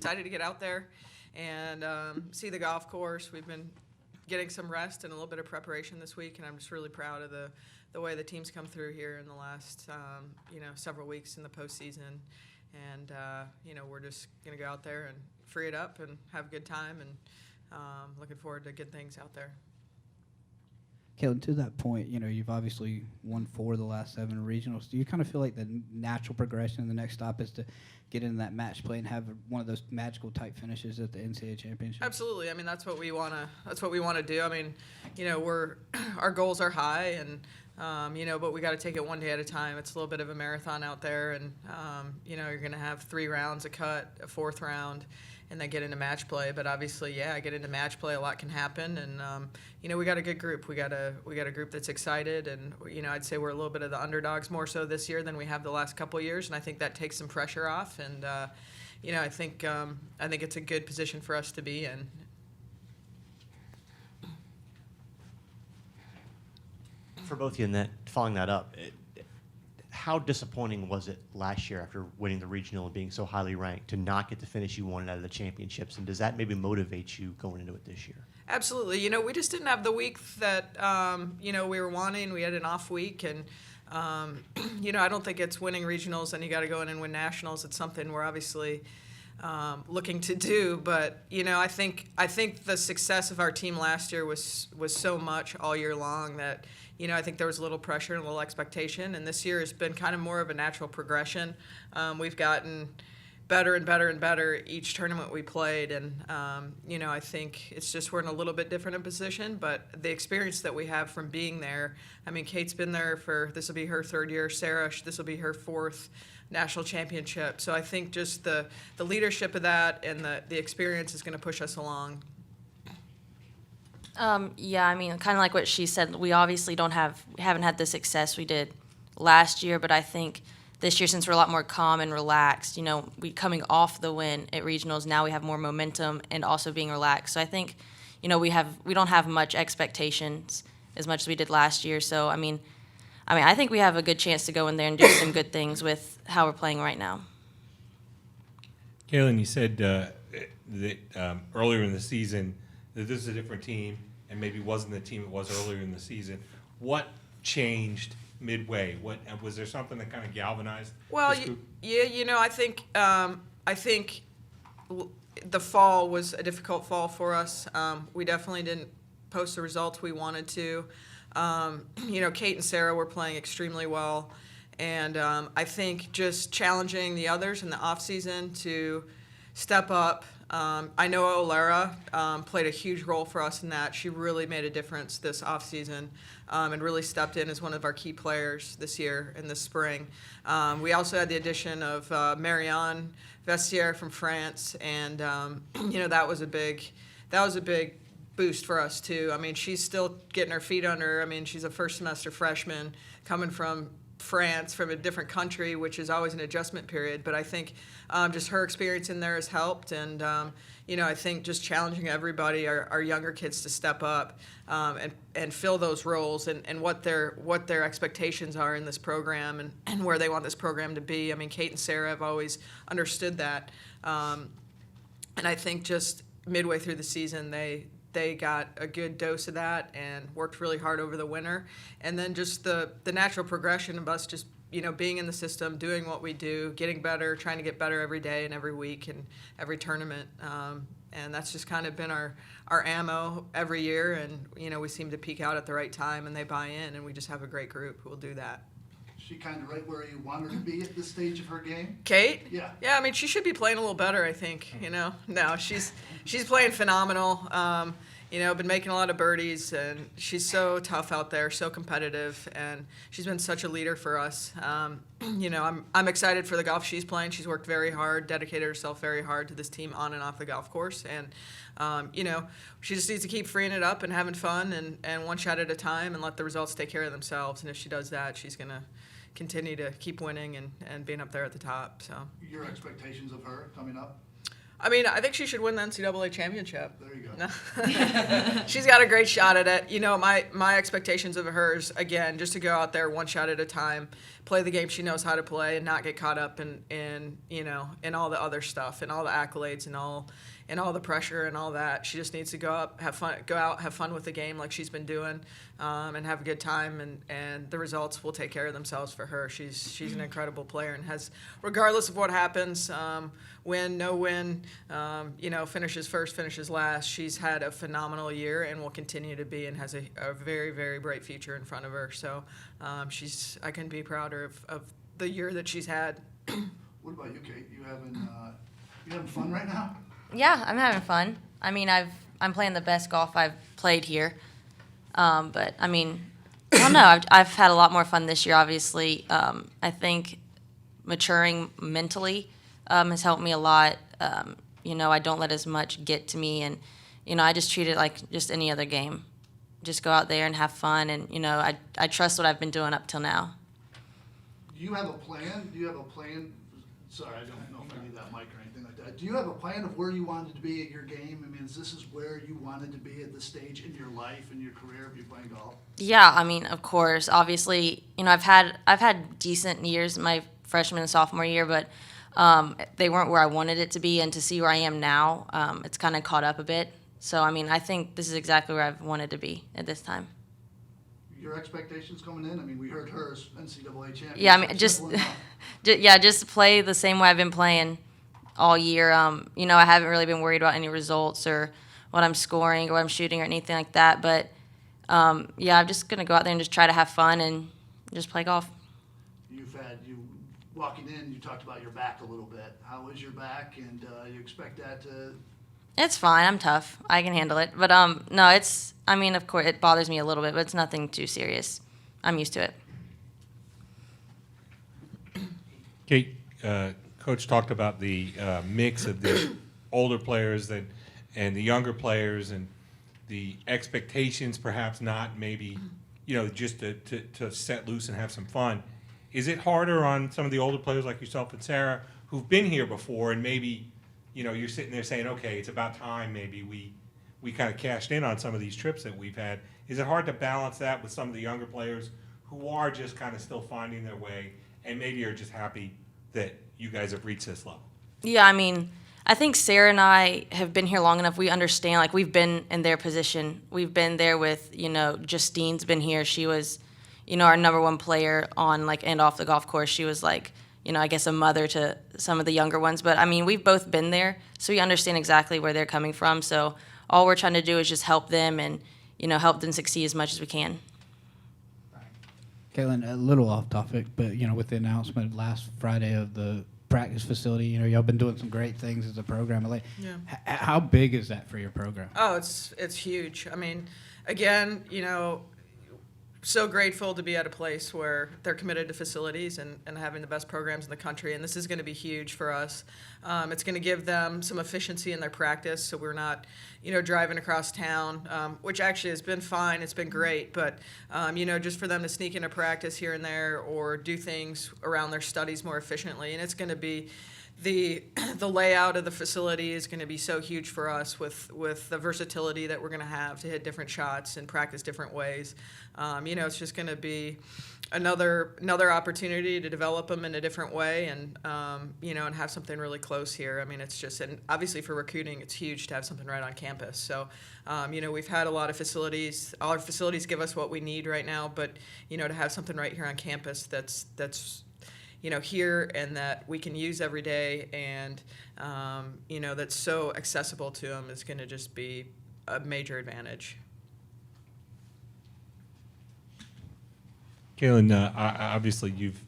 excited to get out there and see the golf course. We've been getting some rest and a little bit of preparation this week, and I'm just really proud of the way the team's come through here in the last several weeks in the postseason. And we're just going to go out there and free it up and have a good time, and looking forward to good things out there. Kalen, to that point, you've obviously won 4 of the last 7 regionals. Do you kind of feel like the natural progression, the next stop is to get into that match play and have one of those magical type finishes at the NCAA championship? Absolutely. I mean, that's what we want to do. I mean, our goals are high, and but we got to take it one day at a time. It's a little bit of a marathon out there, and you're going to have 3 rounds, a cut, a 4th round, and then get into match play. But obviously, get into match play, a lot can happen, and we got a good group. We got a group that's excited, and I'd say we're a little bit of the underdogs more so this year than we have the last couple of years, and I think that takes some pressure off. And I think it's a good position for us to be in. For both of you, and following that up, how disappointing was it last year after winning the regional and being so highly ranked to not get the finish you wanted out of the championships? And does that maybe motivate you going into it this year? Absolutely. We just didn't have the week that we were wanting. We had an off week, and I don't think it's winning regionals and you got to go in and win nationals. It's something we're obviously looking to do, but I think the success of our team last year was so much all year long that I think there was a little pressure and a little expectation, and this year has been kind of more of a natural progression. We've gotten better and better and better each tournament we played, and I think it's just we're in a little bit different a position, but the experience that we have from being there. I mean, Kate's been there this will be her 3rd year. Sarah, this will be her 4th national championship. So I think just the leadership of that and the experience is going to push us along. I mean, kind of like what she said, we obviously haven't had the success we did last year, but I think this year, since we're a lot more calm and relaxed, we coming off the win at regionals, now we have more momentum and also being relaxed. So I think, we don't have much expectations as much as we did last year. So I mean, I think we have a good chance to go in there and do some good things with how we're playing right now. Kalen, you said that earlier in the season that this is a different team and maybe wasn't the team it was earlier in the season. What changed midway? Was there something that kind of galvanized this group? I think the fall was a difficult fall for us. We definitely didn't post the results we wanted to. Kate and Sarah were playing extremely well, and I think just challenging the others in the off season to step up. I know Olara played a huge role for us in that. She really made a difference this offseason and really stepped in as one of our key players this year in the spring. We also had the addition of Marianne Vestiaire from France, and that was a big boost for us too. I mean, she's still getting her feet under her. I mean, she's a first semester freshman coming from France, from a different country, which is always an adjustment period. But I think just her experience in there has helped, and I think just challenging everybody, our younger kids, to step up and fill those roles and what their expectations are in this program and where they want this program to be. I mean, Kate and Sarah have always understood that, and I think just midway through the season they got a good dose of that and worked really hard over the winter. And then just the natural progression of us just, being in the system, doing what we do, getting better, trying to get better every day and every week and every tournament. And that's just kind of been our ammo every year. And, we seem to peak out at the right time and they buy in, and we just have a great group who will do that. Is she kind of right where you want her to be at this stage of her game? Kate? Yeah. Yeah, I mean, she should be playing a little better, I think, No, she's playing phenomenal. Been making a lot of birdies, and she's so tough out there, so competitive, and she's been such a leader for us. I'm excited for the golf she's playing. She's worked very hard, dedicated herself very hard to this team on and off the golf course, and she just needs to keep freeing it up and having fun and one shot at a time and let the results take care of themselves. And if she does that, she's going to continue to keep winning and being up there at the top. So your expectations of her coming up? I mean, I think she should win the NCAA championship. There you go. No. She's got a great shot at it. You know, my expectations of hers, again, just to go out there one shot at a time, play the game she knows how to play, and not get caught up in you know, in all the other stuff and all the accolades and all the pressure and all that. She just needs to go out, have fun with the game like she's been doing, and have a good time, and the results will take care of themselves for her. She's an incredible player and has, regardless of what happens, win, no win, you know, finishes first, finishes last, she's had a phenomenal year and will continue to be, and has a very, very bright future in front of her. So I couldn't be prouder of the year that she's had. What about you, Kate? You having fun right now? Yeah, I'm having fun. I mean, I'm playing the best golf I've played here. But I mean, I don't know. I've had a lot more fun this year. Obviously, I think maturing mentally has helped me a lot. You know, I don't let as much get to me, and you know, I just treat it like just any other game. Just go out there and have fun, and you know, I trust what I've been doing up till now. Do you have a plan? Sorry, I don't know if I need that mic or anything like that. Do you have a plan of where you wanted to be at your game? I mean, this is where you wanted to be at this stage in your life, in your career, of you playing golf? Yeah, I mean, of course. Obviously, you know, I've had decent years my freshman and sophomore year, but they weren't where I wanted it to be. And to see where I am now, it's kind of caught up a bit. So, I mean, I think this is exactly where I've wanted to be at this time. Your expectations coming in? I mean, we heard hers NCAA champion. Yeah, I mean, just play the same way I've been playing all year. You know, I haven't really been worried about any results or what I'm scoring or what I'm shooting or anything like that. But yeah, I'm just gonna go out there and just try to have fun and just play golf. You walking in, you talked about your back a little bit. How is your back, and you expect that to? It's fine. I'm tough. I can handle it. But no, it's. I mean, of course, it bothers me a little bit, but it's nothing too serious. I'm used to it. Kate, Coach talked about the mix of the older players and the younger players, and the expectations perhaps not maybe, you know, just to set loose and have some fun. Is it harder on some of the older players like yourself and Sarah who've been here before, and maybe, you know, you're sitting there saying, okay, it's about time maybe we kind of cashed in on some of these trips that we've had. Is it hard to balance that with some of the younger players who are just kind of still finding their way and maybe are just happy that you guys have reached this level? Yeah, I mean, I think Sarah and I have been here long enough. We understand, like, we've been in their position. We've been there with, you know, Justine's been here. She was, you know, our number one player on, like, and off the golf course. She was, like, you know, I guess a mother to some of the younger ones. But, I mean, we've both been there, so we understand exactly where they're coming from. So all we're trying to do is just help them and, you know, help them succeed as much as we can. Kalen, a little off topic, but, you know, with the announcement last Friday of the practice facility, you know, y'all been doing some great things as a program. Like, Yeah. How big is that for your program? Oh, it's huge. I mean, again, you know, so grateful to be at a place where they're committed to facilities and having the best programs in the country, and this is going to be huge for us. It's going to give them some efficiency in their practice, so we're not, you know, driving across town, which actually has been fine. It's been great, but, you know, just for them to sneak into practice here and there or do things around their studies more efficiently, and it's going to be the layout of the facility is going to be so huge for us with the versatility that we're going to have to hit different shots and practice different ways. You know, it's just going to be another opportunity to develop them in a different way and, you know, and have something really close here. I mean, it's just, and obviously for recruiting, it's huge to have something right on campus. So, you know, we've had a lot of facilities. All our facilities give us what we need right now, but, you know, to have something right here on campus that's you know, here and that we can use every day and, you know, that's so accessible to them is going to just be a major advantage. Kalen, obviously you've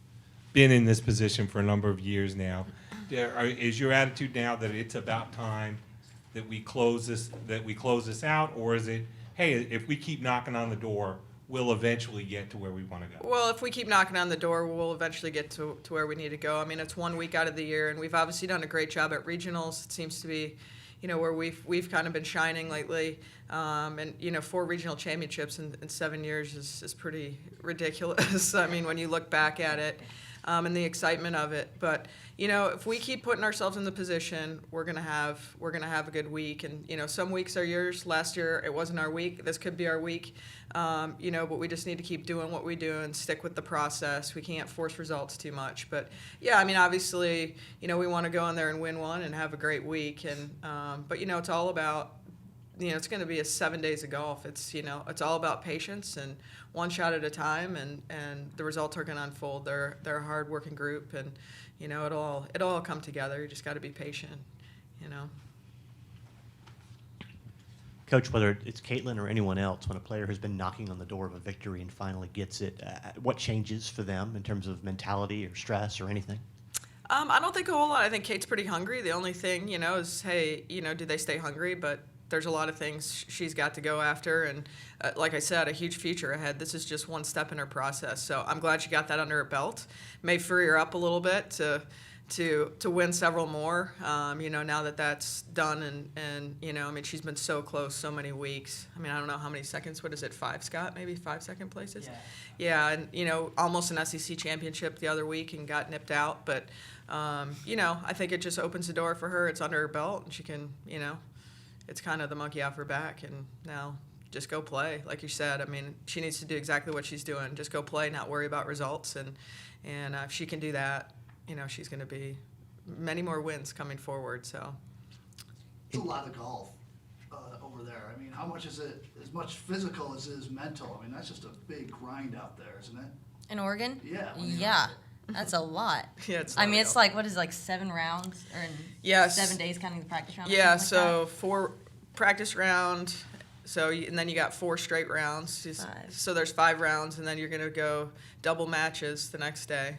been in this position for a number of years now. Is your attitude now that it's about time that we close this out, or is it, hey, if we keep knocking on the door, we'll eventually get to where we want to go? Well, if we keep knocking on the door, we'll eventually get to where we need to go. I mean, it's 1 week out of the year, and we've obviously done a great job at regionals. It seems to be, you know, where we've kind of been shining lately. And, you know, 4 regional championships in 7 years is pretty ridiculous. I mean, when you look back at it. and the excitement of it. But you know, if we keep putting ourselves in the position, we're gonna have a good week. And you know, some weeks are yours. Last year it wasn't our week. This could be our week. You know, but we just need to keep doing what we do and stick with the process. We can't force results too much. But yeah, I mean, obviously, you know, we want to go in there and win one and have a great week. And but you know, it's all about, you know, it's going to be 7 days of golf. It's, you know, it's all about patience and one shot at a time, and the results are going to unfold. They're a hard working group, and you know, it'll all come together. You just got to be patient, you know. Coach, whether it's Katelyn or anyone else, when a player has been knocking on the door of a victory and finally gets it, what changes for them in terms of mentality or stress or anything? I don't think a whole lot. I think Kate's pretty hungry. The only thing, you know, is, hey, you know, do they stay hungry? But there's a lot of things she's got to go after, and like I said, a huge future ahead. This is just one step in her process. So I'm glad she got that under her belt. May free her up a little bit to win several more. You know, now that that's done, and you know, I mean, she's been so close so many weeks. I mean, I don't know how many seconds. What is it? 5, Scott? Maybe 5 second places. Yeah, and you know, almost an SEC championship the other week and got nipped out. But you know, I think it just opens the door for her. It's under her belt, and she can, you know, it's kind of the monkey off her back, and now just go play. Like you said, I mean, she needs to do exactly what she's doing. Just go play, not worry about results, and if she can do that, you know, she's going to be many more wins coming forward. So It's a lot of golf over there. I mean, how much is it, as much physical as it is mental? I mean, that's just a big grind out there, isn't it? In Oregon? Yeah, when you're Yeah. out That's a lot. yeah, it's. I mean, not it's real. like, what is it, like 7 rounds? Or in Yes. 7 days counting the practice rounds? or Yeah, something like so 4 practice round. So and then you got 4 straight rounds. 5. So there's 5 rounds, and then you're gonna go double matches the next day,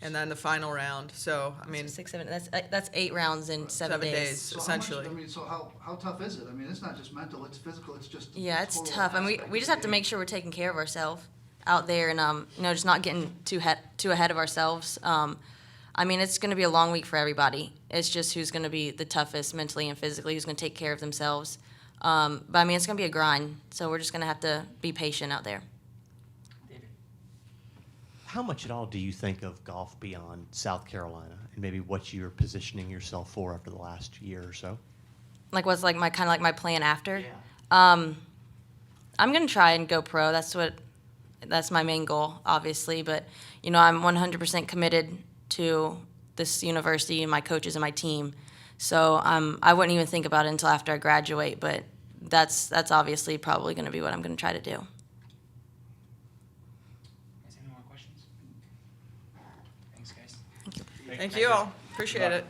and then the final round. So I mean, that? 6, 7, that's 8 rounds in 7 7 days. days. So essentially. How much, I mean, so how tough is it? I mean, it's not just mental, it's physical, it's just. Yeah, it's total tough. I mean, aspect we of just the have to game. make sure we're taking care of ourselves out there, and you know, just not getting too ahead of ourselves. I mean, it's going to be a long week for everybody. It's just who's going to be the toughest mentally and physically, who's going to take care of themselves. But I mean, it's going to be a grind, so we're just going to have to be patient out there. How much at all do you think of golf beyond South Carolina and maybe what you're positioning yourself for after the last year or so? Like, what's like my plan after? I'm going to try and go pro. That's my main goal, obviously. But you know, I'm 100% committed to this university and my coaches and my team. So I wouldn't even think about it until after I graduate. But that's obviously probably going to be what I'm going to try to do. Guys, any more questions? Thanks, guys. Thank you all. Appreciate it.